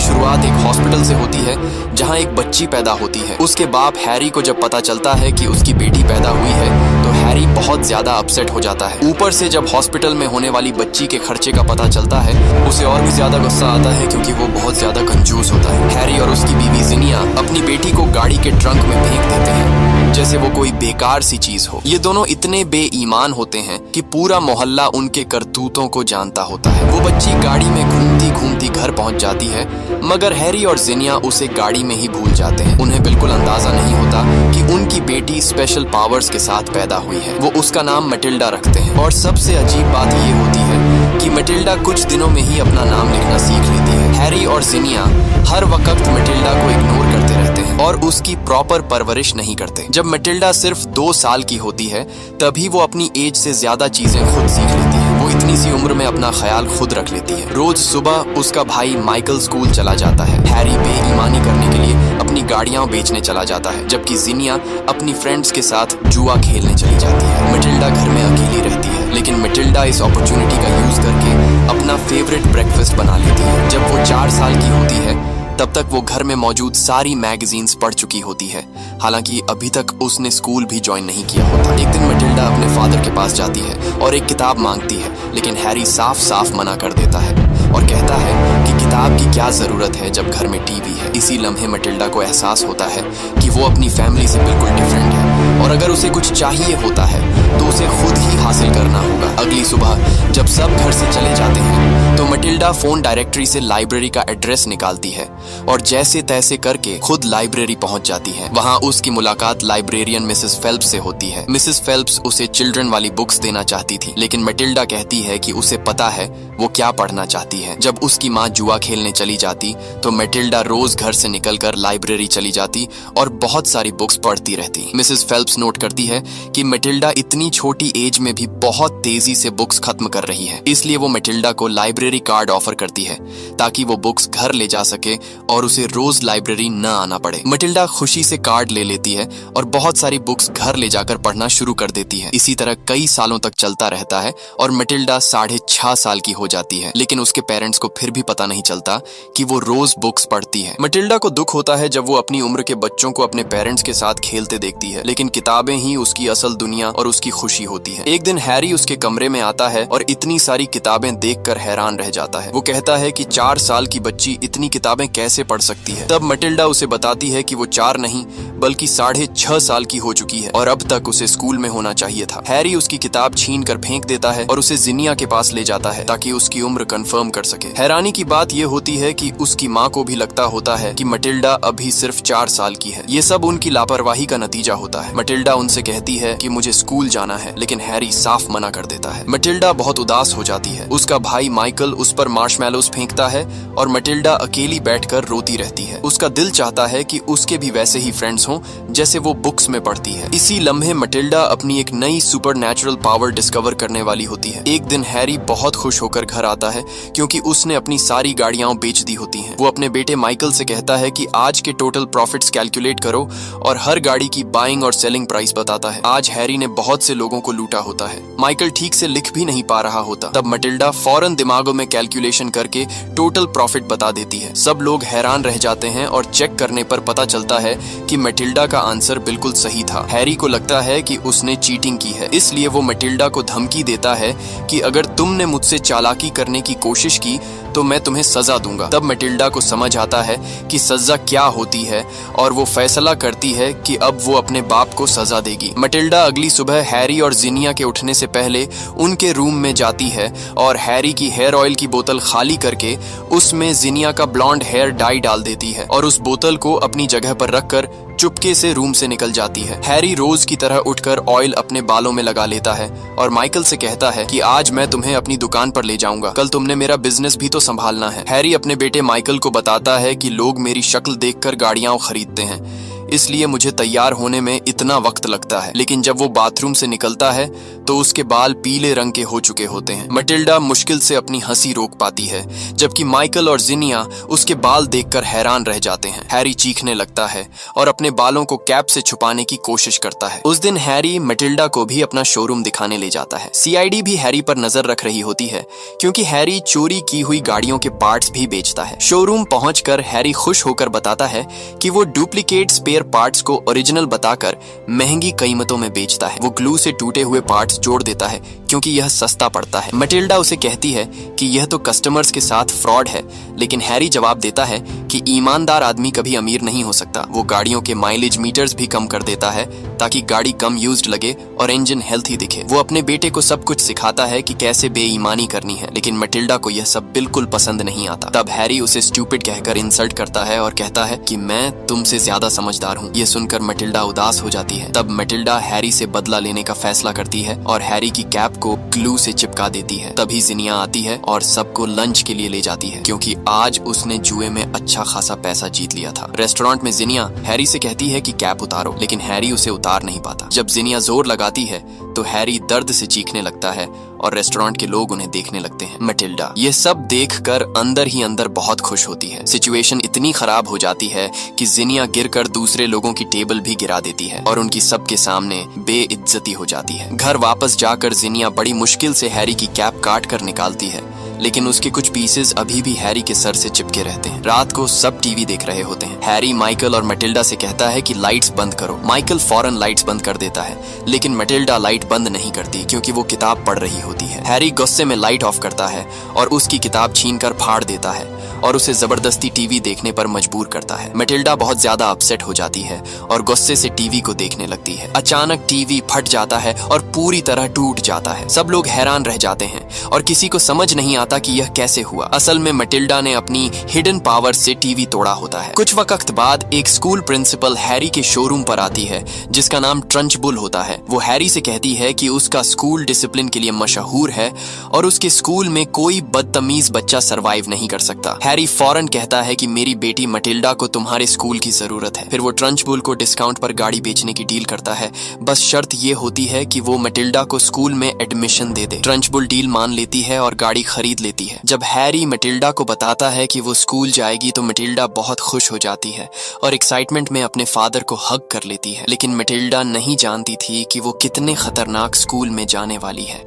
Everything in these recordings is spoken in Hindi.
शुरुआत एक हॉस्पिटल से होती है जहां एक बच्ची पैदा होती है। उसके बाप हैरी को जब पता चलता है कि उसकी बेटी पैदा हुई है तो हैरी बहुत ज्यादा अपसेट हो जाता है। ऊपर से जब हॉस्पिटल में होने वाली बच्ची के खर्चे का पता चलता है उसे और भी ज्यादा गुस्सा आता है, क्योंकि वो बहुत ज्यादा कंजूस होता है। हैरी और उसकी बीवी जिनिया अपनी बेटी को गाड़ी के ट्रंक में फेंक देते हैं जैसे वो कोई बेकार सी चीज हो। ये दोनों इतने बेईमान होते हैं कि पूरा मोहल्ला उनके करतूतों को जानता होता है। वो बच्ची गाड़ी में घूमती घूमती घर पहुंच जाती है, मगर हैरी और जिनिया उसे गाड़ी में ही भूल जाते हैं। उन्हें बिल्कुल अंदाजा नहीं होता कि उनकी बेटी स्पेशल पावर्स के साथ पैदा हुई है। वो उसका नाम मैटिल्डा रखते हैं। और सबसे अजीब बात ये होती है कि मैटिल्डा कुछ दिनों में ही अपना नाम लिखना सीख लेती है। हैरी और जिनिया हर वक्त मैटिल्डा को इग्नोर करते रहते हैं और उसकी प्रॉपर परवरिश नहीं करते। जब मैटिल्डा सिर्फ 2 साल की होती है तभी वो अपनी एज से ज्यादा चीजें खुद सीख लेती है। वो इतनी सी उम्र में अपना ख्याल खुद रख लेती है। रोज सुबह उसका भाई माइकल स्कूल चला जाता है। हैरी बेईमानी करने के लिए अपनी गाड़ियां बेचने चला जाता है, जबकि जिनिया अपनी फ्रेंड्स के साथ जुआ खेलने चली जाती है। मैटिल्डा घर में अकेली रहती है, लेकिन मैटिल्डा इस अपॉर्चुनिटी का यूज करके अपना फेवरेट ब्रेकफास्ट बना लेती है। जब वो 4 साल की होती है तब तक वो घर में मौजूद सारी मैगजीन्स पढ़ चुकी होती है। हालांकि अभी तक उसने स्कूल भी ज्वाइन नहीं किया होता। एक दिन मैटिल्डा अपने फादर के पास जाती है और एक किताब मांगती है, लेकिन हैरी साफ साफ मना कर देता है और कहता है कि किताब की क्या जरूरत है जब घर में टीवी है। इसी लम्हे मैटिल्डा को एहसास होता है कि वो अपनी फैमिली से बिल्कुल डिफरेंट है और अगर उसे कुछ चाहिए होता है तो उसे खुद ही हासिल करना होगा। अगली सुबह जब सब घर से चले जाते हैं तो मैटिल्डा फोन डायरेक्टरी से लाइब्रेरी का एड्रेस निकालती है और जैसे तैसे करके खुद लाइब्रेरी पहुंच जाती है। वहां उसकी मुलाकात लाइब्रेरियन मिसेस फेल्प्स से होती है। मिसेस फेल्प्स उसे चिल्ड्रन वाली बुक्स देना चाहती थी, लेकिन मैटिल्डा कहती है कि उसे पता है वो क्या पढ़ना चाहती है। जब उसकी माँ जुआ खेलने चली जाती तो मैटिल्डा रोज घर से निकलकर लाइब्रेरी चली जाती और बहुत सारी बुक्स पढ़ती रहती। मिसेस फेल्प्स नोट करती है कि मैटिल्डा इतनी छोटी एज में भी बहुत तेजी से बुक्स खत्म कर रही है, इसलिए वो मैटिल्डा को लाइब्रेरी कार्ड ऑफर करती है ताकि वो बुक्स घर ले जा सके और उसे रोज लाइब्रेरी न आना पड़े। मैटिल्डा खुशी से कार्ड ले लेती है और बहुत सारी बुक्स घर ले जाकर पढ़ना शुरू कर देती है। इसी तरह कई सालों तक चलता रहता है और मैटिल्डा 6.5 साल की हो जाती है, लेकिन उसके पेरेंट्स को फिर भी पता नहीं चलता कि वो रोज बुक्स पढ़ती है। मैटिल्डा को दुख होता है जब वो अपनी उम्र के बच्चों को अपने पेरेंट्स के साथ खेलते देखती है, लेकिन किताबें ही उसकी असल दुनिया और उसकी खुशी होती है। एक दिन हैरी उसके कमरे में आता है और इतनी सारी किताबें देखकर हैरान रह जाता है। वो कहता है कि 4 साल की बच्ची इतनी किताबें कैसे पढ़ सकती है। तब मैटिल्डा उसे बताती है कि वो 4 नहीं बल्कि 6.5 साल की हो चुकी है और अब तक उसे स्कूल में होना चाहिए था। हैरी उसकी किताब छीन कर फेंक देता है और उसे जिनिया के पास ले जाता है ताकि उसकी उम्र कंफर्म कर सके। हैरानी की बात यह होती है कि उसकी माँ को भी लगता होता है कि मैटिल्डा अभी सिर्फ 4 साल की है। ये सब उनकी लापरवाही का नतीजा होता है। मैटिल्डा उनसे कहती है कि मुझे स्कूल जाना है, लेकिन हैरी साफ मना कर देता है। मैटिल्डा बहुत उदास हो जाती है। उसका भाई माइकल उस पर मार्शमैलोज फेंकता है और मैटिल्डा अकेली बैठकर रोती रहती है। उसका दिल चाहता है कि उसके भी वैसे ही फ्रेंड्स हों जैसे वो बुक्स में पढ़ती है। इसी लम्हे मैटिल्डा अपनी एक नई सुपरनैचुरल पावर डिस्कवर करने वाली होती है। एक दिन हैरी बहुत खुश होकर घर आता है क्योंकि उसने अपनी सारी गाड़ियां बेच दी होती हैं। वो अपने बेटे माइकल से कहता है कि आज के टोटल प्रॉफिट्स कैलकुलेट करो और हर गाड़ी की बाइंग और सेलिंग प्राइस बताता है। आज हैरी ने बहुत से लोगों को लूटा होता है। माइकल ठीक से लिख भी नहीं पा रहा होता। तब मैटिल्डा फौरन दिमागों में कैलकुलेशन करके टोटल प्रॉफिट बता देती है। सब लोग हैरान रह जाते हैं और चेक करने पर पता चलता है कि मैटिल्डा का आंसर बिल्कुल सही था। हैरी को लगता है कि उसने चीटिंग की है, इसलिए वो मैटिल्डा को धमकी देता है कि अगर तुमने मुझसे चालाकी करने की कोशिश की तो मैं तुम्हें सजा दूंगा। तब मैटिल्डा को समझ आता है कि सजा क्या होती है और वो फैसला करती है कि अब वो अपने बाप को सजा देगी। मैटिल्डा अगली सुबह हैरी और जिनिया के उठने से पहले उनके रूम में जाती है और हैरी की हेयर ऑयल की बोतल खाली करके उसमें जिनिया का ब्लॉन्ड हेयर डाई डाल देती है और उस बोतल को अपनी जगह पर रखकर चुपके से रूम से निकल जाती है। हैरी रोज की तरह उठकर ऑयल अपने बालों में लगा लेता है और माइकल से कहता है कि आज मैं तुम्हें अपनी दुकान पर ले जाऊंगा, कल तुमने मेरा बिजनेस भी तो संभालना है। हैरी अपने बेटे माइकल को बताता है कि लोग मेरी शक्ल देखकर गाड़ियां खरीदते हैं, इसलिए मुझे तैयार होने में इतना वक्त लगता है। लेकिन जब वो बाथरूम से निकलता है तो उसके बाल पीले रंग के हो चुके होते हैं। मटिल्डा मुश्किल से अपनी हंसी रोक पाती है, जबकि माइकल और जिनिया उसके बाल देखकर हैरान रह जाते हैं। हैरी चीखने लगता है और अपने बालों को कैप से छुपाने की कोशिश करता है। उस दिन हैरी मटिल्डा को भी अपना शोरूम दिखाने ले जाता है। सीआईडी भी हैरी पर नजर रख रही होती है, क्योंकि हैरी चोरी की हुई गाड़ियों के पार्ट्स भी बेचता है। शोरूम पहुंचकर हैरी खुश होकर बताता है कि वो डुप्लीकेट स्पेयर पार्ट्स को ओरिजिनल बताकर महंगी कीमतों में बेचता है। वो ग्लू से टूटे हुए पार्ट्स जोड़ देता है क्योंकि यह सस्ता पड़ता है। मटिल्डा उसे कहती है कि यह तो कस्टमर्स के साथ फ्रॉड है, लेकिन हैरी जवाब देता है कि ईमानदार आदमी कभी अमीर नहीं हो सकता। वो गाड़ियों के माइलेज मीटर्स भी कम कर देता है ताकि गाड़ी कम यूज्ड लगे और इंजन हेल्थी दिखे। वो अपने बेटे को सब कुछ सिखाता है कि कैसे बेईमानी करनी है, लेकिन मटिल्डा को यह सब बिल्कुल पसंद नहीं आता। तब हैरी उसे स्टूपिड कहकर इंसल्ट करता है और कहता है कि मैं तुमसे ज्यादा समझदार हूँ। ये सुनकर मटिल्डा उदास हो जाती है। तब मटिल्डा हैरी से बदला लेने का फैसला करती है और हैरी की कैप को ग्लू से चिपका देती है। तभी जिनिया आती है और सबको लंच के लिए ले जाती है, क्योंकि आज उसने जुए में अच्छा खासा पैसा जीत लिया था। रेस्टोरेंट में जिनिया हैरी से कहती है कि कैप उतारो, लेकिन हैरी उसे उतार नहीं पाता। जब जिनिया जोर लगाती है तो हैरी दर्द से चीखने लगता है और रेस्टोरेंट के लोग उन्हें देखने लगते हैं। मटिल्डा ये सब देखकर अंदर ही अंदर बहुत खुश होती है। सिचुएशन इतनी खराब हो जाती है कि जिनिया गिरकर दूसरे लोगों की टेबल भी गिरा देती है और उनकी सबके सामने बेइज्जती हो जाती है। घर वापस जाकर जिनिया बड़ी मुश्किल से हैरी की कैप काट कर निकालती है, लेकिन उसके कुछ पीसेस अभी भी हैरी के सर से चिपके रहते हैं। रात को सब टीवी देख रहे होते हैं। हैरी माइकल और मटिल्डा से कहता है कि लाइट्स बंद करो। माइकल फौरन लाइट्स बंद कर देता है, लेकिन मटिल्डा लाइट बंद नहीं करती क्योंकि वो किताब पढ़ रही होती है। हैरी गुस्से में लाइट ऑफ करता है और उसकी किताब छीनकर फाड़ देता है और उसे जबरदस्ती टीवी देखने पर मजबूर करता है। मटिल्डा बहुत ज्यादा अपसेट हो जाती है और गुस्से से टीवी को देखने लगती है। अचानक टीवी फट जाता है और पूरी तरह टूट जाता है। सब लोग हैरान रह जाते हैं और किसी को समझ नहीं आता कि यह कैसे हुआ। असल में मटिल्डा ने अपनी हिडन पावर से टीवी तोड़ा होता है। कुछ वक्त बाद एक स्कूल प्रिंसिपल हैरी के शोरूम पर आती है, जिसका नाम ट्रंचबुल होता है। वो हैरी से कहती है कि उसका स्कूल डिसिप्लिन के लिए मशहूर है और उसके स्कूल में कोई बदतमीज बच्चा सरवाइव नहीं कर सकता। हैरी फौरन कहता है कि मेरी बेटी मटिल्डा को तुम्हारे स्कूल की जरूरत है। फिर वो ट्रंचबुल को डिस्काउंट पर गाड़ी बेचने की डील करता है, बस शर्त ये होती है कि वो मटिल्डा को स्कूल में एडमिशन दे दे। ट्रंचबुल डील मान लेती है और गाड़ी खरीद लेती है। जब हैरी मटिल्डा को बताता है कि वो स्कूल जाएगी तो मटिल्डा बहुत खुश हो जाती है और एक्साइटमेंट में अपने फादर को हग कर लेती है। लेकिन मटिल्डा नहीं जानती थी कि वो कितने खतरनाक स्कूल में जाने वाली है।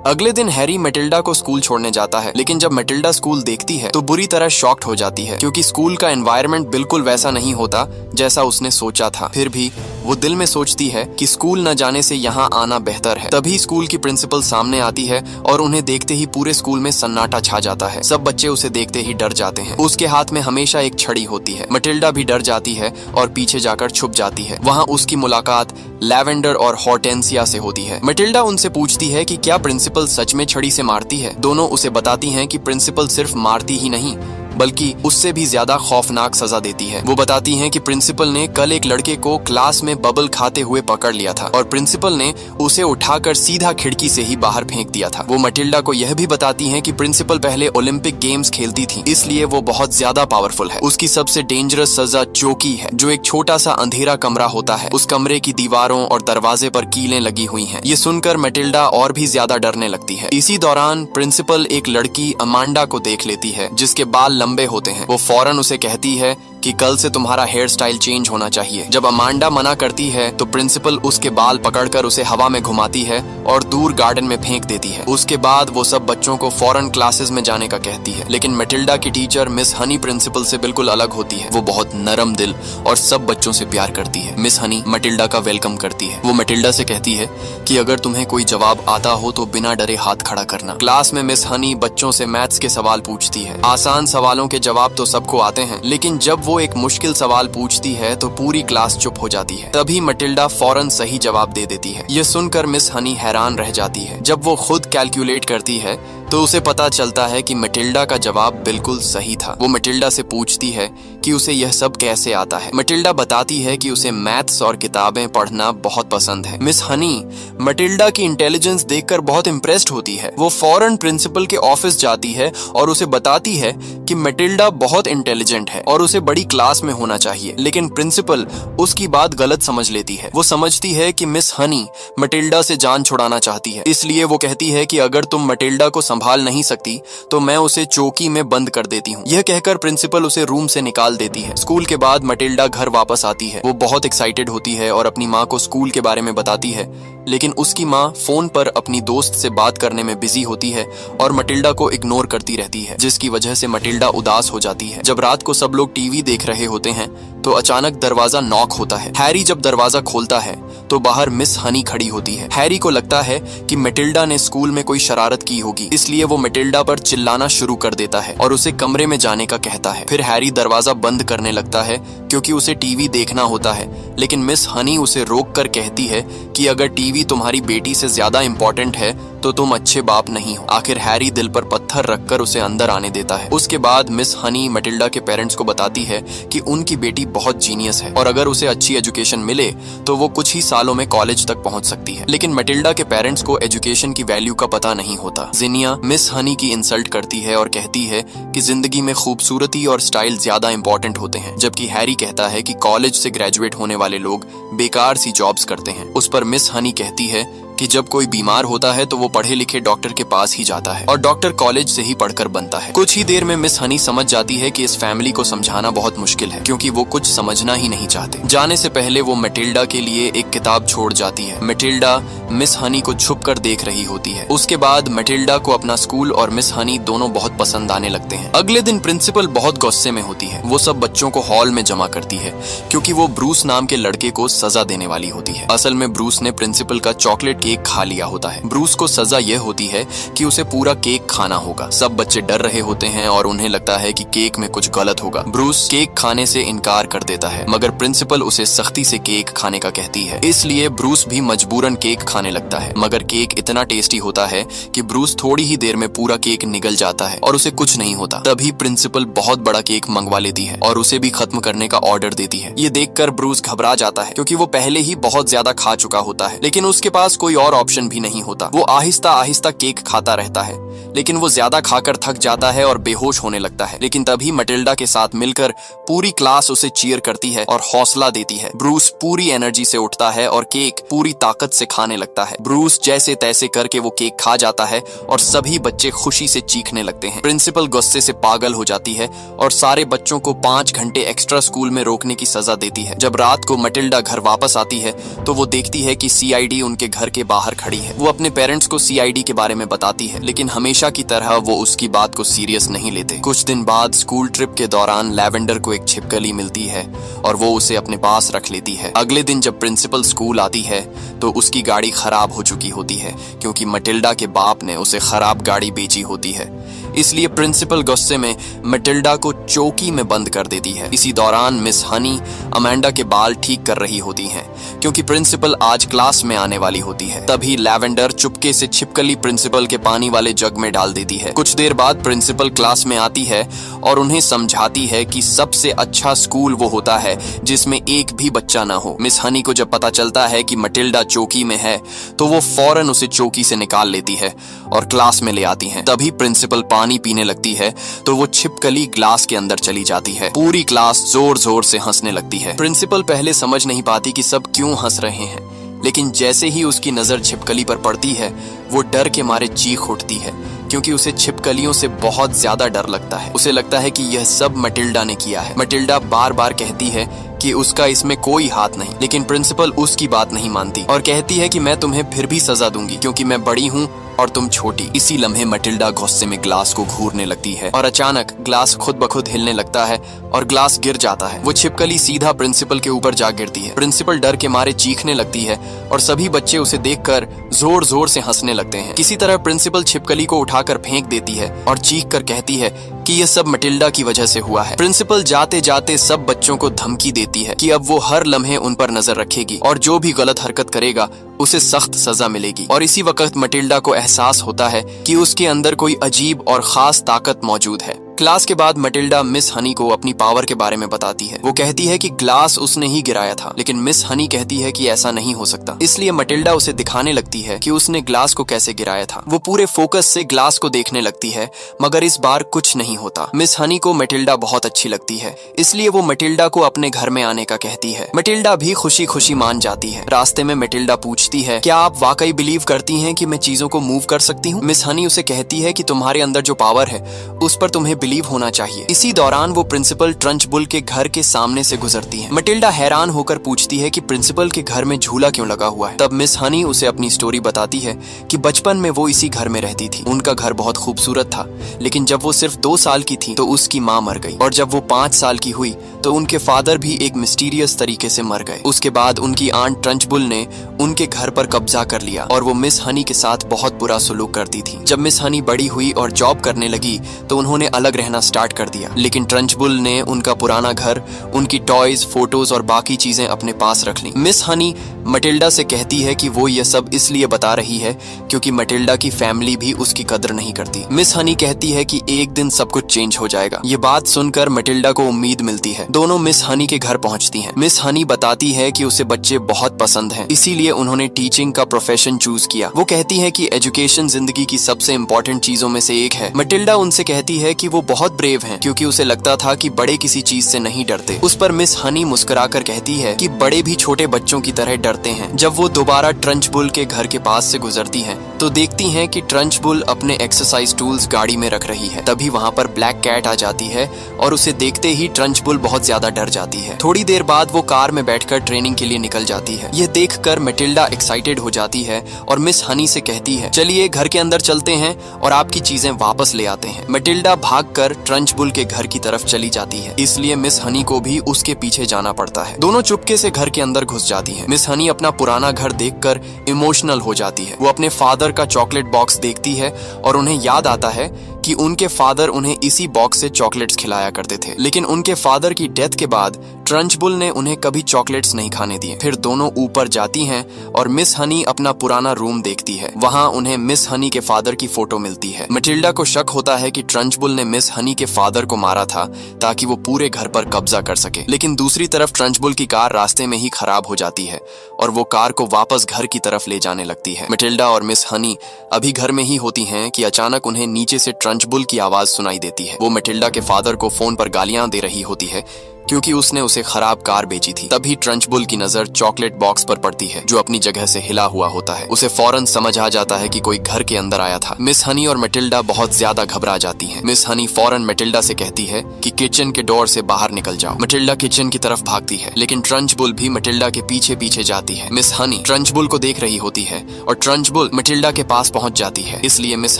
अगले दिन हैरी मटिल्डा को स्कूल छोड़ने जाता है, लेकिन जब मटिल्डा स्कूल देखती है तो बुरी तरह शॉक्ड हो जाती है, क्योंकि स्कूल का एनवायरनमेंट बिल्कुल वैसा नहीं होता जैसा उसने सोचा था। फिर भी वो दिल में सोचती है कि स्कूल न जाने से यहाँ आना बेहतर है। तभी स्कूल की प्रिंसिपल सामने आती है और उन्हें देखते ही पूरे स्कूल में सन्नाटा छा जाता है। सब बच्चे उसे देखते ही डर जाते हैं। उसके हाथ में हमेशा एक छड़ी होती है। मटिल्डा भी डर जाती है और पीछे जाकर छुप जाती है। वहाँ उसकी मुलाकात लैवेंडर और हॉर्टेंसिया से होती है। मटिल्डा उनसे पूछती है कि क्या प्रिंसिपल सच में छड़ी से मारती है। दोनों उसे बताती हैं कि प्रिंसिपल सिर्फ मारती ही नहीं बल्कि उससे भी ज्यादा खौफनाक सजा देती है। वो बताती हैं कि प्रिंसिपल ने कल एक लड़के को क्लास में बबल खाते हुए पकड़ लिया था और प्रिंसिपल ने उसे उठाकर सीधा खिड़की से ही बाहर फेंक दिया था। वो मटिल्डा को यह भी बताती हैं कि प्रिंसिपल पहले ओलंपिक गेम्स खेलती थी, इसलिए वो बहुत ज्यादा पावरफुल है। उसकी सबसे डेंजरस सजा चौकी है, जो एक छोटा सा अंधेरा कमरा होता है। उस कमरे की दीवारों और दरवाजे पर कीलें लगी हुई हैं। ये सुनकर मटिल्डा और भी ज्यादा डरने लगती है। इसी दौरान प्रिंसिपल एक लड़की अमांडा को देख लेती है, जिसके बाल लंबे होते हैं। वो फौरन उसे कहती है कि कल से तुम्हारा हेयर स्टाइल चेंज होना चाहिए। जब अमांडा मना करती है तो प्रिंसिपल उसके बाल पकड़कर उसे हवा में घुमाती है और दूर गार्डन में फेंक देती है। उसके बाद वो सब बच्चों को फौरन क्लासेस में जाने का कहती है। लेकिन मटिल्डा की टीचर मिस हनी प्रिंसिपल से बिल्कुल अलग होती है। वो बहुत नरम दिल और सब बच्चों से प्यार करती है। मिस हनी मटिल्डा का वेलकम करती है। वो मटिल्डा से कहती है कि अगर तुम्हें कोई जवाब आता हो तो बिना डरे हाथ खड़ा करना। क्लास में मिस हनी बच्चों से मैथ्स के सवाल पूछती है। आसान सवालों के जवाब तो सबको आते हैं, लेकिन जब वो एक मुश्किल सवाल पूछती है तो पूरी क्लास चुप हो जाती है। तभी मटिल्डा फौरन सही जवाब दे देती है। ये सुनकर मिस हनी हैरान रह जाती है। जब वो खुद कैलकुलेट करती है तो उसे पता चलता है कि मैटिल्डा का जवाब बिल्कुल सही था। वो मैटिल्डा से पूछती है कि उसे यह सब कैसे आता है। मैटिल्डा बताती है कि उसे मैथ्स और किताबें पढ़ना बहुत पसंद है। मिस हनी मैटिल्डा की इंटेलिजेंस देखकर बहुत इम्प्रेस्ड होती है। वो फौरन प्रिंसिपल के ऑफिस जाती है और उसे बताती है कि मैटिल्डा बहुत इंटेलिजेंट है और उसे बड़ी क्लास में होना चाहिए। लेकिन प्रिंसिपल उसकी बात गलत समझ लेती है। वो समझती है कि मिस हनी मैटिल्डा से जान छुड़ाना चाहती है, इसलिए वो कहती है कि अगर तुम मैटिल्डा को संभाल नहीं सकती तो मैं उसे चौकी में बंद कर देती हूँ। यह कहकर प्रिंसिपल उसे रूम से निकाल देती है। स्कूल के बाद मैटिल्डा घर वापस आती है। वो बहुत एक्साइटेड होती है और अपनी माँ को स्कूल के बारे में बताती है, लेकिन उसकी माँ फोन पर अपनी दोस्त से बात करने में बिजी होती है और मैटिल्डा को इग्नोर करती रहती है, जिसकी वजह से मैटिल्डा उदास हो जाती है। जब रात को सब लोग टीवी देख रहे होते हैं तो अचानक दरवाजा नॉक होता है। हैरी जब दरवाजा खोलता है तो बाहर मिस हनी खड़ी होती है। हैरी को लगता है कि मैटिल्डा ने स्कूल में कोई शरारत की होगी, इसलिए वो मैटिल्डा पर चिल्लाना शुरू कर देता है और उसे कमरे में जाने का कहता है। फिर हैरी दरवाजा बंद करने लगता है क्योंकि उसे टीवी देखना होता है, लेकिन मिस हनी उसे रोक कर कहती है कि अगर टीवी तुम्हारी बेटी से ज्यादा इंपॉर्टेंट है तो तुम अच्छे बाप नहीं हो। आखिर हैरी दिल पर पत्थर रखकर उसे अंदर आने देता है। उसके बाद मिस हनी मैटिल्डा के पेरेंट्स को बताती है कि उनकी बेटी बहुत जीनियस है और अगर उसे अच्छी एजुकेशन मिले तो वो कुछ ही सालों में कॉलेज तक पहुंच सकती है। लेकिन मैटिल्डा के पेरेंट्स को एजुकेशन की वैल्यू का पता नहीं होता। जिनिया मिस हनी की इंसल्ट करती है और कहती है कि जिंदगी में खूबसूरती और स्टाइल ज्यादा इंपॉर्टेंट होते हैं, जबकि हैरी कहता है कि कॉलेज से ग्रेजुएट होने वाले लोग बेकार सी जॉब्स करते हैं। उस पर मिस हनी कहती है कि जब कोई बीमार होता है तो वो पढ़े लिखे डॉक्टर के पास ही जाता है और डॉक्टर कॉलेज से ही पढ़कर बनता है। कुछ ही देर में मिस हनी समझ जाती है कि इस फैमिली को समझाना बहुत मुश्किल है, क्योंकि वो कुछ समझना ही नहीं चाहते। जाने से पहले वो मैटिल्डा के लिए एक किताब छोड़ जाती है। मैटिल्डा मिस हनी को छुप कर देख रही होती है। उसके बाद मैटिल्डा को अपना स्कूल और मिस हनी दोनों बहुत पसंद आने लगते हैं। अगले दिन प्रिंसिपल बहुत गुस्से में होती है। वो सब बच्चों को हॉल में जमा करती है क्योंकि वो ब्रूस नाम के लड़के को सजा देने वाली होती है। असल में ब्रूस ने प्रिंसिपल का चॉकलेट केक खा लिया होता है। ब्रूस को सजा यह होती है कि उसे पूरा केक खाना होगा। सब बच्चे डर रहे होते हैं और उन्हें लगता है कि केक में कुछ गलत होगा। ब्रूस केक खाने से इनकार कर देता है, मगर प्रिंसिपल उसे सख्ती से केक खाने का कहती है, इसलिए ब्रूस भी मजबूरन केक खाने लगता है। मगर केक इतना टेस्टी होता है कि ब्रूस थोड़ी ही देर में पूरा केक निगल जाता है और उसे कुछ नहीं होता। तभी प्रिंसिपल बहुत बड़ा केक मंगवा लेती है और उसे भी खत्म करने का ऑर्डर देती है। ये देखकर ब्रूस घबरा जाता है क्योंकि वो पहले ही बहुत ज्यादा खा चुका होता है, लेकिन उसके पास कोई और ऑप्शन भी नहीं होता। वो आहिस्ता आहिस्ता केक खाता रहता है, लेकिन वो ज्यादा खाकर थक जाता है और बेहोश होने लगता है। लेकिन तभी मैटिल्डा के साथ मिलकर पूरी क्लास उसे चीयर करती है और हौसला देती है। ब्रूस पूरी एनर्जी से उठता है और केक पूरी ताकत से खाने लगता है। ब्रूस जैसे तैसे करके वो केक खा जाता है और सभी बच्चे खुशी से चीखने लगते हैं। प्रिंसिपल गुस्से से पागल हो जाती है और सारे बच्चों को 5 घंटे एक्स्ट्रा स्कूल में रोकने की सजा देती है। जब रात को मैटिल्डा घर वापस आती है तो वो देखती है कि सीआईडी उनके घर के बाहर खड़ी है। वो अपने पेरेंट्स को सीआईडी के बारे में बताती है, लेकिन हमेशा की तरह वो उसकी बात को सीरियस नहीं लेते। कुछ दिन बाद स्कूल ट्रिप के दौरान लैवेंडर को एक छिपकली मिलती है और वो उसे अपने पास रख लेती है। अगले दिन जब प्रिंसिपल स्कूल आती है तो उसकी गाड़ी खराब हो चुकी होती है क्योंकि मैटिल्डा के बाप ने उसे खराब गाड़ी बेची होती है। इसलिए प्रिंसिपल गुस्से में मैटिल्डा को चौकी में बंद कर देती है। इसी दौरान मिस हनी अमेंडा के बाल ठीक कर रही होती हैं क्योंकि प्रिंसिपल आज क्लास में आने वाली होती है। तभी लैवेंडर चुपके से छिपकली प्रिंसिपल के पानी वाले जग में डाल देती है। कुछ देर बाद प्रिंसिपल क्लास में आती है और उन्हें समझाती है कि सबसे अच्छा स्कूल वो होता है जिसमें एक भी बच्चा ना हो। मिस हनी को जब पता चलता है कि मैटिल्डा चौकी में है तो वो फौरन उसे चौकी से निकाल लेती है और क्लास में ले आती है। तभी प्रिंसिपल पानी पीने लगती है तो वो छिपकली ग्लास के अंदर चली जाती है। पूरी क्लास जोर जोर से हंसने लगती है। प्रिंसिपल पहले समझ नहीं पाती कि सब क्यों हंस रहे हैं, लेकिन जैसे ही उसकी नजर छिपकली पर पड़ती है वो डर के मारे चीख उठती है क्योंकि उसे छिपकलियों से बहुत ज्यादा डर लगता है। उसे लगता है कि यह सब मैटिल्डा ने किया है। मैटिल्डा बार बार कहती है कि उसका इसमें कोई हाथ नहीं, लेकिन प्रिंसिपल उसकी बात नहीं मानती और कहती है कि मैं तुम्हें फिर भी सजा दूंगी क्योंकि मैं बड़ी हूँ और तुम छोटी। इसी लम्हे मैटिल्डा गुस्से में ग्लास को घूरने लगती है और अचानक ग्लास खुद ब खुद हिलने लगता है और ग्लास गिर जाता है। वो छिपकली सीधा प्रिंसिपल के ऊपर जा गिरती है। प्रिंसिपल डर के मारे चीखने लगती है और सभी बच्चे उसे देखकर जोर जोर से हंसने लगते हैं। किसी तरह प्रिंसिपल छिपकली को उठाकर फेंक देती है और चीख कर कहती है कि यह सब मैटिल्डा की वजह से हुआ है। प्रिंसिपल जाते जाते सब बच्चों को धमकी देती है कि अब वो हर लम्हे उन पर नजर रखेगी और जो भी गलत हरकत करेगा उसे सख्त सजा मिलेगी। और इसी वक्त मटिल्डा को एहसास होता है कि उसके अंदर कोई अजीब और खास ताकत मौजूद है। क्लास के बाद मटिल्डा मिस हनी को अपनी पावर के बारे में बताती है। वो कहती है कि ग्लास उसने ही गिराया था, लेकिन मिस हनी कहती है कि ऐसा नहीं हो सकता। इसलिए मटिल्डा उसे दिखाने लगती है कि उसने ग्लास को कैसे गिराया था। वो पूरे फोकस से ग्लास को देखने लगती है, मगर इस बार कुछ नहीं होता। मिस हनी को मटिल्डा बहुत अच्छी लगती है, इसलिए वो मटिल्डा को अपने घर में आने का कहती है। मटिल्डा भी खुशी खुशी मान जाती है। रास्ते में मटिल्डा पूछती है, क्या आप वाकई बिलीव करती हैं कि मैं चीजों को मूव कर सकती हूँ? मिस हनी उसे कहती है कि तुम्हारे अंदर जो पावर है उस पर तुम्हें बिलीव होना चाहिए। इसी दौरान वो प्रिंसिपल ट्रंचबुल के घर के सामने से गुजरती है। मटिल्डा हैरान होकर पूछती है कि प्रिंसिपल के घर में झूला क्यों लगा हुआ है। तब मिस हनी उसे अपनी स्टोरी बताती है कि बचपन में वो इसी घर में रहती थी। उनका घर बहुत खूबसूरत था, लेकिन जब वो सिर्फ 2 साल की थी तो उसकी माँ मर गई, और जब वो 5 साल की हुई तो उनके फादर भी एक मिस्टीरियस तरीके से मर गए। उसके बाद उनकी आंट ट्रंचबुल ने उनके घर पर कब्जा कर लिया और वो मिस हनी के साथ बहुत बुरा सलूक करती थी। जब मिस हनी बड़ी हुई और जॉब करने लगी तो उन्होंने अलग रहना स्टार्ट कर दिया, लेकिन ट्रंचबुल ने उनका पुराना घर, उनकी टॉयज, फोटोज और बाकी चीजें अपने पास रख ली। मिस हनी मटिल्डा से कहती है कि वो ये सब इसलिए बता रही है क्योंकि मटिल्डा की फैमिली भी उसकी कदर नहीं करती। मिस हनी कहती है कि एक दिन सब कुछ चेंज हो जाएगा। ये बात सुनकर मटिल्डा को उम्मीद मिलती है। दोनों मिस हनी के घर पहुंचती हैं। मिस हनी बताती है कि उसे बच्चे बहुत पसंद हैं, इसीलिए उन्होंने टीचिंग का प्रोफेशन चूज किया। वो कहती है कि एजुकेशन जिंदगी की सबसे इम्पोर्टेंट चीजों में से एक है। मटिल्डा उनसे कहती है कि वो बहुत ब्रेव हैं, क्योंकि उसे लगता था कि बड़े किसी चीज से नहीं डरते। उस पर मिस हनी मुस्कुराकर कहती है कि बड़े भी छोटे बच्चों की तरह डरते हैं। जब वो दोबारा ट्रंचबुल के घर के पास से गुजरती हैं, तो देखती हैं कि ट्रंचबुल अपने एक्सरसाइज टूल्स गाड़ी में रख रही है। तभी वहाँ पर ब्लैक कैट आ जाती है और उसे देखते ही ट्रंचबुल बहुत ज्यादा डर जाती है। थोड़ी देर बाद वो कार में बैठकर ट्रेनिंग के लिए निकल जाती है। यह देखकर मटिल्डा एक्साइटेड हो जाती है और मिस हनी से कहती है, चलिए घर के अंदर चलते हैं और आपकी चीजें वापस ले आते हैं। मटिल्डा भागकर ट्रंचबुल के घर की तरफ चली जाती है, इसलिए मिस हनी को भी उसके पीछे जाना पड़ता है। दोनों चुपके से घर के अंदर घुस जाती हैं। मिस हनी अपना पुराना घर देखकर इमोशनल हो जाती है। वो अपने फादर का चॉकलेट बॉक्स देखती है और उन्हें याद आता है कि उनके फादर उन्हें इसी बॉक्स से चॉकलेट्स खिलाया करते थे, लेकिन उनके फादर की डेथ के बाद ट्रंचबुल ने उन्हें कभी चॉकलेट्स नहीं खाने दिए। फिर दोनों ऊपर जाती हैं और मिस हनी अपना पुराना रूम देखती है। वहाँ उन्हें मिस हनी के फादर की फोटो मिलती है। मटिल्डा को शक होता है कि ट्रंचबुल ने मिस हनी के फादर को मारा था ताकि वो पूरे घर पर कब्जा कर सके, लेकिन दूसरी तरफ ट्रंचबुल की कार रास्ते में ही खराब हो जाती है और वो कार को वापस घर की तरफ ले जाने लगती है। मटिल्डा और मिस हनी अभी घर में ही होती हैं कि अचानक उन्हें नीचे से ट्रंचबुल की आवाज सुनाई देती है। वो मटिल्डा के फादर को फोन पर गालियां दे रही होती है क्योंकि उसने उसे खराब कार बेची थी। तभी ट्रंचबुल की नजर चॉकलेट बॉक्स पर पड़ती है जो अपनी जगह से हिला हुआ होता है। उसे फौरन समझ आ जाता है कि कोई घर के अंदर आया था। मिस हनी और मटिल्डा बहुत ज्यादा घबरा जाती हैं। मिस हनी फौरन मटिल्डा से कहती है कि किचन के डोर से बाहर निकल जाओ। मटिल्डा किचन की तरफ भागती है, लेकिन ट्रंचबुल भी मटिल्डा के पीछे पीछे जाती है। मिस हनी ट्रंचबुल को देख रही होती है और ट्रंचबुल मटिल्डा के पास पहुंच जाती है, इसलिए मिस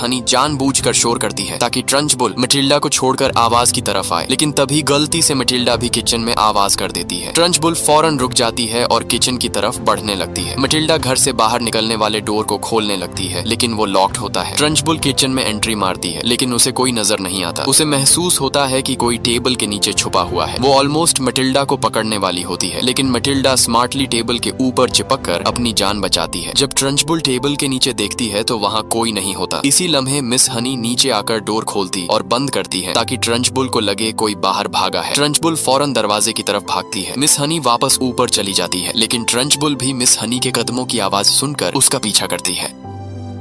हनी जानबूझकर शोर करती है ताकि ट्रंचबुल मटिल्डा को छोड़कर आवाज की तरफ आए, लेकिन तभी गलती से मटिल्डा भी किचन में आवाज कर देती है। ट्रंचबुल फौरन रुक जाती है और किचन की तरफ बढ़ने लगती है। मटिल्डा घर से बाहर निकलने वाले डोर को खोलने लगती है, लेकिन वो लॉक्ड होता है। ट्रंचबुल किचन में एंट्री मारती है, लेकिन उसे कोई नजर नहीं आता। उसे महसूस होता है कि कोई टेबल के नीचे छुपा हुआ है। वो ऑलमोस्ट मटिल्डा को पकड़ने वाली होती है, लेकिन मटिल्डा स्मार्टली टेबल के ऊपर चिपककर अपनी जान बचाती है। जब ट्रंचबुल टेबल के नीचे देखती है तो वहाँ कोई नहीं होता। इसी लम्हे मिस हनी नीचे आकर डोर खोलती और बंद करती है ताकि ट्रंचबुल को लगे कोई बाहर भागा है। ट्रंचबुल फौरन दरवाजे की तरफ भागती है। मिस हनी वापस ऊपर चली जाती है, लेकिन ट्रंचबुल भी मिस हनी के कदमों की आवाज सुनकर उसका पीछा करती है।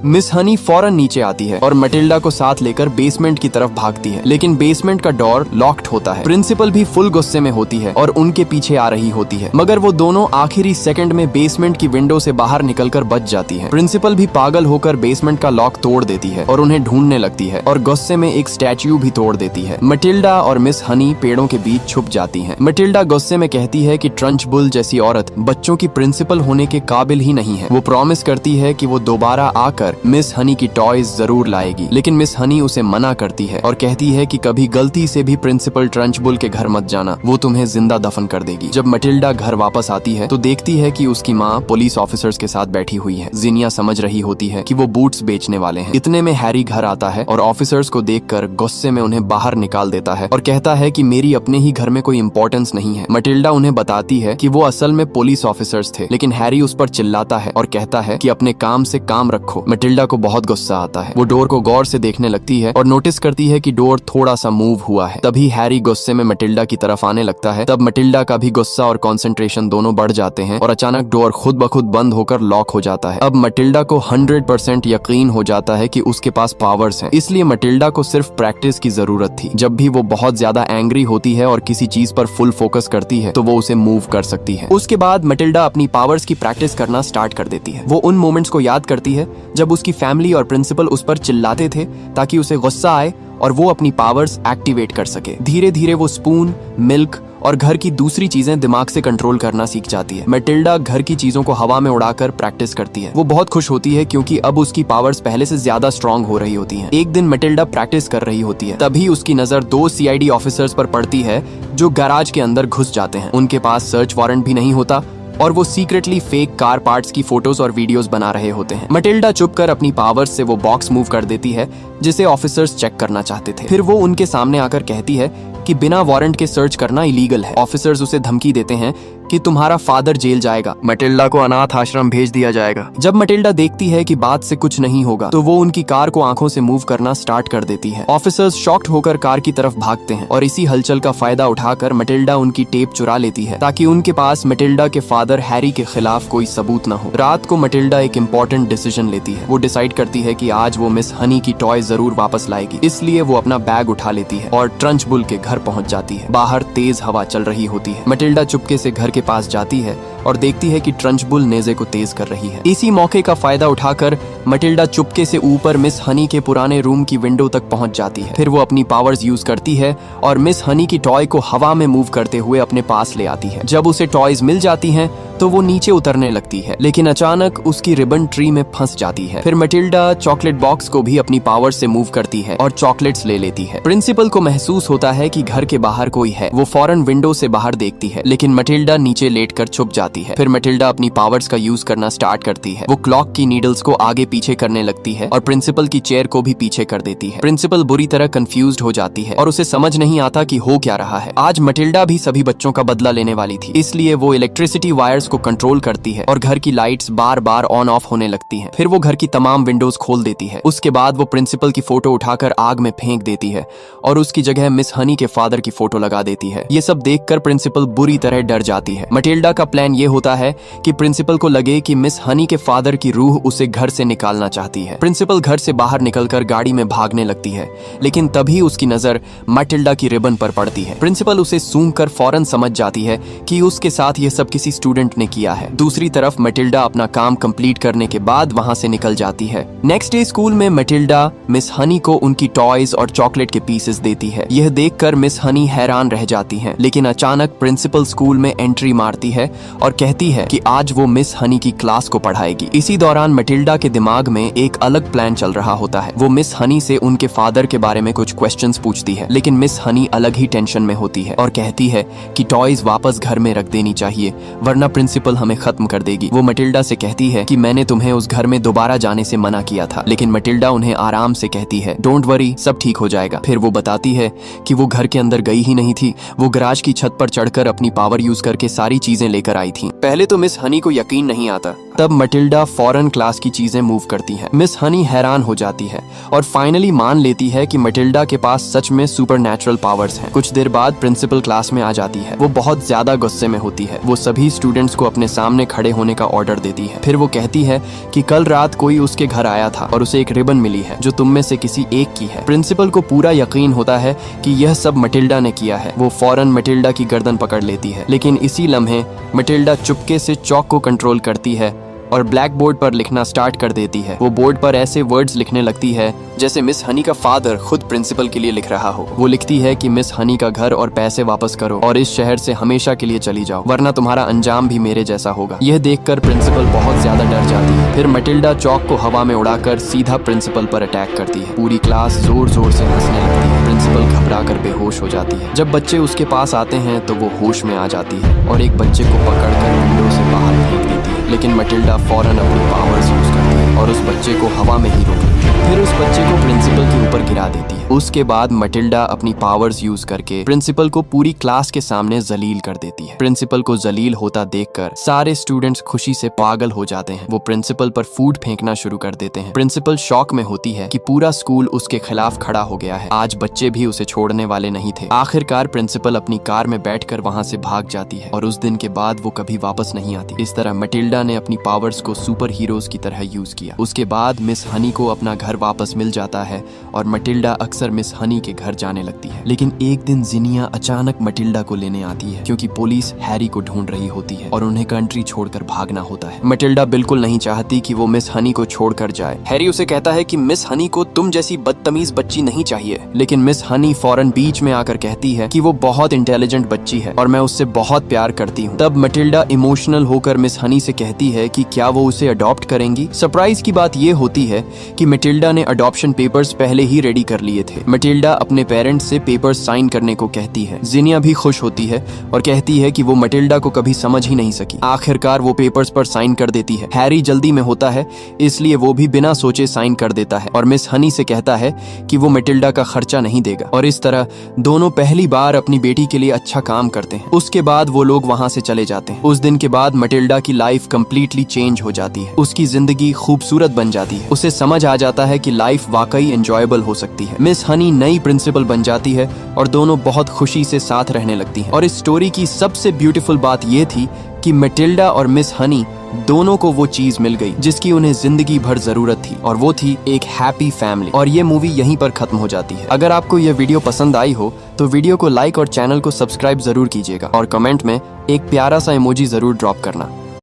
मिस हनी फौरन नीचे आती है और मटिल्डा को साथ लेकर बेसमेंट की तरफ भागती है, लेकिन बेसमेंट का डोर लॉक्ड होता है। प्रिंसिपल भी फुल गुस्से में होती है और उनके पीछे आ रही होती है, मगर वो दोनों आखिरी सेकंड में बेसमेंट की विंडो से बाहर निकलकर बच जाती है। प्रिंसिपल भी पागल होकर बेसमेंट का लॉक तोड़ देती है और उन्हें ढूंढने लगती है और गुस्से में एक स्टैच्यू भी तोड़ देती है। मटिल्डा और मिस हनी पेड़ों के बीच छुप जाती है। मटिल्डा गुस्से में कहती है कि ट्रंचबुल जैसी औरत बच्चों की प्रिंसिपल होने के काबिल ही नहीं है। वो प्रॉमिस करती है कि वो दोबारा आकर जाकर मिस हनी की टॉयज जरूर लाएगी, लेकिन मिस हनी उसे मना करती है और कहती है कि कभी गलती से भी प्रिंसिपल ट्रंचबुल के घर मत जाना, वो तुम्हें जिंदा दफन कर देगी। जब मटिल्डा घर वापस आती है तो देखती है कि उसकी माँ पुलिस ऑफिसर्स के साथ बैठी हुई है। जिनिया समझ रही होती है कि वो बूट्स बेचने वाले हैं। इतने में हैरी घर आता है और ऑफिसर्स को देखकर गुस्से में उन्हें बाहर निकाल देता है और कहता है कि मेरी अपने ही घर में कोई इंपॉर्टेंस नहीं है। मटिल्डा उन्हें बताती है कि वो असल में पुलिस ऑफिसर्स थे, लेकिन हैरी उस पर चिल्लाता है और कहता है कि अपने काम से काम रखो। मटिल्डा को बहुत गुस्सा आता है। वो डोर को गौर से देखने लगती है और नोटिस करती है कि डोर थोड़ा सा मूव हुआ है। तभी हैरी गुस्से में मटिल्डा की तरफ आने लगता है। तब मटिल्डा का भी गुस्सा और कंसंट्रेशन दोनों बढ़ जाते हैं और अचानक डोर खुद ब खुद बंद होकर लॉक हो जाता है। अब मटिल्डा को 100% यकीन हो जाता है कि उसके पास पावर्स हैं, इसलिए मटिल्डा को सिर्फ प्रैक्टिस की जरूरत थी। जब भी वो बहुत ज्यादा एंग्री होती है और किसी चीज पर फुल फोकस करती है तो वो उसे मूव कर सकती है। उसके बाद मटिल्डा अपनी पावर्स की प्रैक्टिस करना स्टार्ट कर देती है। वो उन मोमेंट्स को याद करती है जब उसकी फैमिली और प्रिंसिपल उस पर चिल्लाते थे ताकि उसे गुस्सा आए और वो अपनी पावर्स एक्टिवेट कर सके। धीरे धीरे वो स्पून, मिल्क और घर की दूसरी चीजें दिमाग से कंट्रोल करना सीख जाती है। मटिल्डा घर की चीजों को हवा में उड़ाकर प्रैक्टिस करती है। वो बहुत खुश होती है क्योंकि अब उसकी पावर्स पहले से ज्यादा स्ट्रांग हो रही होती हैं। एक दिन मटिल्डा प्रैक्टिस कर रही होती है, तभी उसकी नजर 2 CID ऑफिसर्स पर पड़ती है जो गैराज के अंदर घुस जाते हैं। उनके पास सर्च वारंट भी नहीं होता और वो सीक्रेटली फेक कार पार्ट्स की फोटोज और वीडियोस बना रहे होते हैं। मटिल्डा चुपकर अपनी पावर्स से वो बॉक्स मूव कर देती है जिसे ऑफिसर्स चेक करना चाहते थे। फिर वो उनके सामने आकर कहती है कि बिना वारंट के सर्च करना इलीगल है। ऑफिसर्स उसे धमकी देते हैं कि तुम्हारा फादर जेल जाएगा, मटिल्डा को अनाथ आश्रम भेज दिया जाएगा। जब मटिल्डा देखती है कि बात से कुछ नहीं होगा तो वो उनकी कार को आंखों से मूव करना स्टार्ट कर देती है। ऑफिसर्स शॉक्ड होकर कार की तरफ भागते हैं और इसी हलचल का फायदा उठाकर मटिल्डा उनकी टेप चुरा लेती है ताकि उनके पास मटिल्डा के फादर हैरी के खिलाफ कोई सबूत न हो। रात को मटिल्डा एक इम्पोर्टेंट डिसीजन लेती है। वो डिसाइड करती है कि आज वो मिस हनी की टॉय जरूर वापस लाएगी, इसलिए वो अपना बैग उठा लेती है और ट्रंचबुल के घर पहुंच जाती है। बाहर तेज हवा चल रही होती है। मटिल्डा चुपके से घर के पास जाती है और देखती है कि ट्रंचबुल नेज़े को तेज कर रही है। इसी मौके का फायदा उठाकर मटिल्डा चुपके से ऊपर मिस हनी के पुराने रूम की विंडो तक पहुंच जाती है। फिर वो अपनी पावर्स यूज करती है और मिस हनी की टॉय को हवा में मूव करते हुए अपने पास ले आती है। जब उसे टॉयज मिल जाती हैं तो वो नीचे उतरने लगती है, लेकिन अचानक उसकी रिबन ट्री में फंस जाती है। फिर मटिल्डा चॉकलेट बॉक्स को भी अपनी पावर से मूव करती है और चॉकलेट्स ले लेती है। प्रिंसिपल को महसूस होता है कि घर के बाहर कोई है। वो फौरन विंडो से बाहर देखती है, लेकिन मटिल्डा नीचे लेटकर छुप जाती है। फिर मटिल्डा अपनी पावर्स का यूज करना स्टार्ट करती है। वो क्लॉक की नीडल्स को आगे पीछे करने लगती है और प्रिंसिपल की चेयर को भी पीछे कर देती है। प्रिंसिपल बुरी तरह कंफ्यूज्ड हो जाती है और उसे समझ नहीं आता कि हो क्या रहा है। आज मटिल्डा भी सभी बच्चों का बदला लेने वाली थी, इसलिए वो इलेक्ट्रिसिटी वायर्स को कंट्रोल करती है और घर की lights bar bar on off होने लगती हैं। फिर वो घर की तमाम विंडोज खोल देती है। उसके बाद वो प्रिंसिपल की फोटो उठाकर आग में फेंक देती है और उसकी जगह मिस हनी के फादर की फोटो लगा देती है। ये सब देखकर प्रिंसिपल बुरी तरह डर जाती है। मटिल्डा का प्लान ये होता है कि प्रिंसिपल को लगे कि मिस हनी के फादर की रूह उसे घर से निकालना चाहती है। प्रिंसिपल घर से बाहर निकलकर गाड़ी में भागने लगती है, लेकिन तभी उसकी नजर मटिल्डा की रिबन पर पड़ती है। प्रिंसिपल उसे सूंघकर फौरन समझ जाती है कि उसके साथ यह सब किसी स्टूडेंट ने किया है। दूसरी तरफ मटिल्डा अपना काम कंप्लीट करने के बाद वहां से निकल जाती है। नेक्स्ट डे स्कूल में मटिल्डा मिस हनी को उनकी टॉयज और चॉकलेट के पीसेस देती है। यह देखकर मिस हनी हैरान रह जाती हैं, लेकिन अचानक प्रिंसिपल स्कूल में एंट्री मारती है और कहती है कि आज वो मिस हनी की क्लास को पढ़ाएगी। इसी दौरान मटिल्डा के दिमाग में एक अलग प्लान चल रहा होता है। वो मिस हनी से उनके फादर के बारे में कुछ क्वेश्चंस पूछती है, लेकिन मिस हनी अलग ही टेंशन में होती है और कहती है कि टॉयज वापस घर में रख देनी चाहिए, वरना प्रिंसिपल हमें खत्म कर देगी। वो मटिल्डा से कहती है कि मैंने तुम्हें उस घर में दोबारा जाने से मना किया था, लेकिन मटिल्डा उन्हें आराम से कहती है डोंट वरी, सब ठीक हो जाएगा। फिर वो बताती है कि वो घर के अंदर गई ही नहीं थी, वो गैराज की छत पर चढ़कर अपनी पावर यूज करके सारी चीजें लेकर आई थी। पहले तो मिस हनी को यकीन नहीं आता, तब मटिल्डा फौरन क्लास की चीजें मूव करती है। मिस हनी हैरान हो जाती है और फाइनली मान लेती है कि मटिल्डा के पास सच में सुपरनैचुरल पावर्स हैं। कुछ देर बाद प्रिंसिपल क्लास में आ जाती है। वो बहुत ज्यादा गुस्से में होती है। वो सभी स्टूडेंट्स को अपने सामने खड़े होने का ऑर्डर देती है। फिर वो कहती है कि कल रात कोई उसके घर आया था और उसे एक रिबन मिली है जो तुम में से किसी एक की है। प्रिंसिपल को पूरा यकीन होता है कि यह सब मटिल्डा ने किया है। वो फौरन मटिल्डा की गर्दन पकड़ लेती है, लेकिन इसी लम्हे मटिल्डा चुपके से चॉक को कंट्रोल करती है और ब्लैक बोर्ड पर लिखना स्टार्ट कर देती है। वो बोर्ड पर ऐसे वर्ड्स लिखने लगती है जैसे मिस हनी का फादर खुद प्रिंसिपल के लिए लिख रहा हो। वो लिखती है कि मिस हनी का घर और पैसे वापस करो और इस शहर से हमेशा के लिए चली जाओ, वरना तुम्हारा अंजाम भी मेरे जैसा होगा। यह देखकर प्रिंसिपल बहुत ज्यादा डर जाती है। फिर मटिल्डा चौक को हवा में उड़ाकर सीधा प्रिंसिपल पर अटैक करती है। पूरी क्लास जोर जोर से हंसने लगती है। प्रिंसिपल घबराकर बेहोश हो जाती है। जब बच्चे उसके पास आते हैं तो वो होश में आ जाती है और एक बच्चे को पकड़कर विंडो से बाहर फेंक देती है। लेकिन मटिल्डा फौरन अपनी पावर्स यूज करती है और उस बच्चे को हवा में ही रोक देती है। फिर उस बच्चे को प्रिंसिपल के ऊपर गिरा देती है। उसके बाद मटिल्डा अपनी पावर्स यूज करके प्रिंसिपल को पूरी क्लास के सामने जलील कर देती है। प्रिंसिपल को जलील होता देखकर सारे स्टूडेंट्स खुशी से पागल हो जाते हैं। वो प्रिंसिपल पर फूड फेंकना शुरू कर देते हैं। प्रिंसिपल शॉक में होती है कि पूरा स्कूल उसके खिलाफ खड़ा हो गया है। आज बच्चे भी उसे छोड़ने वाले नहीं थे। आखिरकार प्रिंसिपल अपनी कार में बैठकर वहां से भाग जाती है और उस दिन के बाद वो कभी वापस नहीं आती। इस तरह मटिल्डा ने अपनी पावर्स को सुपर हीरोज की तरह यूज किया। उसके बाद मिस हनी को अपना घर वापस मिल जाता है और मटिल्डा अक्सर मिस हनी के घर जाने लगती है। लेकिन एक दिन जिनिया अचानक मटिल्डा को लेने आती है क्योंकि पुलिस हैरी को ढूंढ रही होती है और उन्हें कंट्री छोड़कर भागना होता है। मटिल्डा बिल्कुल नहीं चाहती कि वो मिस हनी को छोड़कर जाए। हैरी उसे कहता है कि मिस हनी को तुम जैसी बदतमीज बच्ची नहीं चाहिए। लेकिन मिस हनी फौरन बीच में आकर कहती है कि वो बहुत इंटेलिजेंट बच्ची है और मैं उससे बहुत प्यार करती हूँ। तब मटिल्डा इमोशनल होकर मिस हनी से कहती है कि क्या वो उसे अडॉप्ट करेंगी। सरप्राइज की बात ये होती है कि मटिल्डा ने अडॉप्शन पेपर्स पहले ही रेडी कर लिए थे। मटिल्डा अपने पेरेंट्स से पेपर्स साइन करने को कहती है। जिनिया भी खुश होती है और कहती है कि वो मटिल्डा को कभी समझ ही नहीं सकी। आखिरकार वो पेपर्स पर साइन कर देती है। हैरी जल्दी में होता है इसलिए वो भी बिना सोचे साइन कर देता है और मिस हनी से कहता है कि वो मटिल्डा का खर्चा नहीं देगा और इस तरह दोनों पहली बार अपनी बेटी के लिए अच्छा काम करते हैं। उसके बाद वो लोग वहां से चले जाते हैं। उस दिन के बाद मटिल्डा की लाइफ कंप्लीटली चेंज हो जाती है। उसकी जिंदगी खूबसूरत बन जाती है। उसे समझ आ जाता है कि लाइफ वाकई एंजॉयबल हो सकती है। मिस हनी नई प्रिंसिपल बन जाती है और दोनों बहुत खुशी से साथ रहने लगती हैं। और इस स्टोरी की सबसे ब्यूटीफुल बात यह थी कि मटिल्डा और मिस हनी दोनों को वो चीज मिल गई जिसकी उन्हें जिंदगी भर जरूरत थी और वो थी एक हैप्पी फैमिली। और ये मूवी यहीं पर खत्म हो जाती है। अगर आपको यह वीडियो पसंद आई हो तो वीडियो को लाइक और चैनल को सब्सक्राइब जरूर कीजिएगा और कमेंट में एक प्यारा सा इमोजी जरूर ड्रॉप करना।